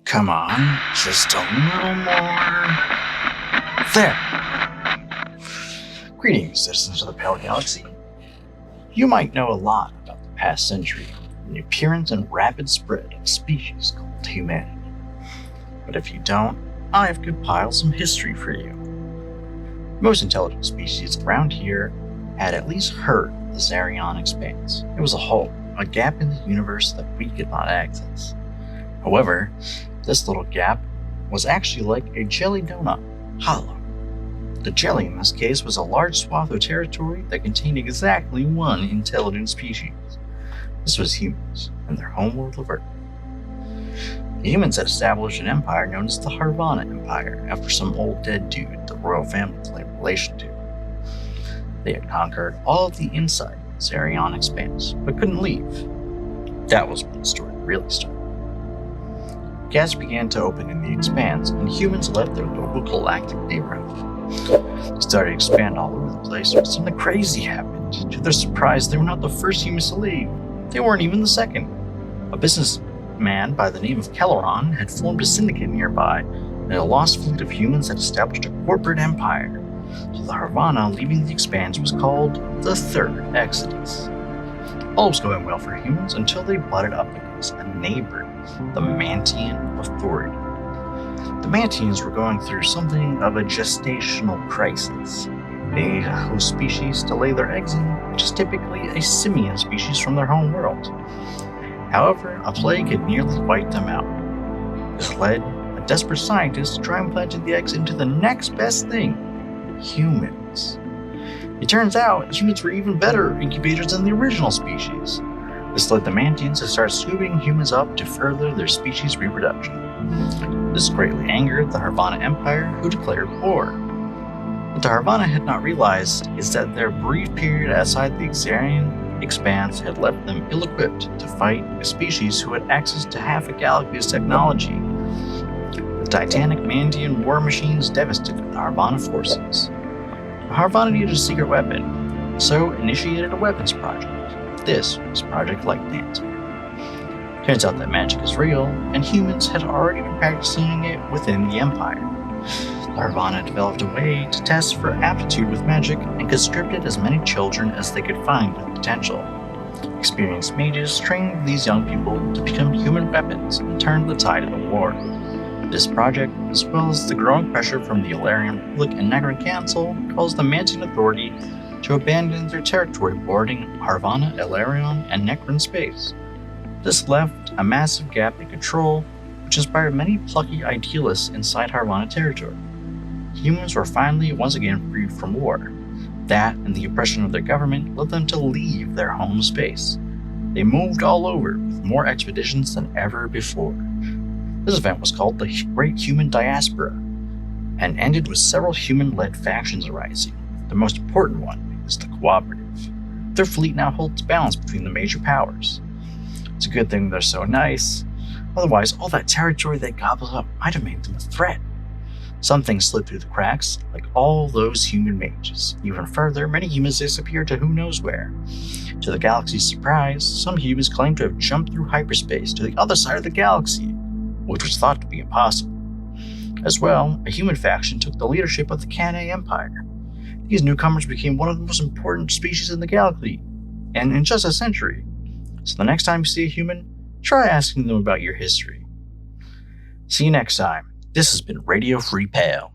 Come on, just a little more. There. Greetings, citizens of the Pale Galaxy. You might know a lot about the past century and the appearance and rapid spread of a species called humanity. But if you don't, I have compiled some history for you. Most intelligent species around here had at least heard of the Zarion Expanse. It was a hole, a gap in the universe that we could not access. However, this little gap was actually like a jelly donut, hollow. The jelly in this case was a large swath of territory that contained exactly one intelligent species. This was humans and their homeworld of Earth. The humans had established an empire known as the Harvana Empire after some old dead dude the royal family claimed relation to. They had conquered all of the inside of the Zarion Expanse, but couldn't leave. That was when the story really started. Gaps began to open in the Expanse, and humans left their local Galactic neighborhood. They started to expand all over the place, but something crazy happened. To their surprise, they were not the first humans to leave. They weren't even the second. A businessman by the name of Kelleron had formed a syndicate nearby, and a lost fleet of humans had established a corporate empire. So the Harvana leaving the Expanse was called the Third Exodus. All was going well for humans until they butted up against a neighbor, the Mantian Authority. The Mantians were going through something of a gestational crisis. They needed a host species to lay their eggs in, which is typically a simian species from their home world. However, a plague had nearly wiped them out. This led a desperate scientist to try and plant the eggs into the next best thing, humans. It turns out humans were even better incubators than the original species. This led the Mantians to start scooping humans up to further their species reproduction. This greatly angered the Harvana Empire, who declared war. What the Harvana had not realized is that their brief period outside the Zarion Expanse had left them ill-equipped to fight a species who had access to half a galaxy's technology. The titanic Mantian war machines devastated the Harvana forces. The Harvana needed a secret weapon, so initiated a weapons project. This was Project Lightning. Turns out that magic is real, and humans had already been practicing it within the Empire. The Harvana developed a way to test for aptitude with magic and conscripted as many children as they could find with potential. Experienced mages trained these young people to become human weapons and turned the tide of the war. This project, as well as the growing pressure from the Ilarian Republic and Necron Council, caused the Mantian Authority to abandon their territory bordering Harvana, Ilarion, and Necron space. This left a massive gap in control, which inspired many plucky idealists inside Harvana territory. Humans were finally once again freed from war. That and the oppression of their government led them to leave their home space. They moved all over with more expeditions than ever before. This event was called the Great Human Diaspora, and ended with several human-led factions arising. The most important one is the Cooperative. Their fleet now holds balance between the major powers. It's a good thing they're so nice, otherwise all that territory they gobbled up might have made them a threat. Some things slipped through the cracks, like all those human mages. Even further, many humans disappeared to who knows where. To the galaxy's surprise, some humans claimed to have jumped through hyperspace to the other side of the galaxy, which was thought to be impossible. As well, a human faction took the leadership of the Cannae Empire. These newcomers became one of the most important species in the galaxy, and in just a century. So the next time you see a human, try asking them about your history. See you next time. This has been Radio Free Pale.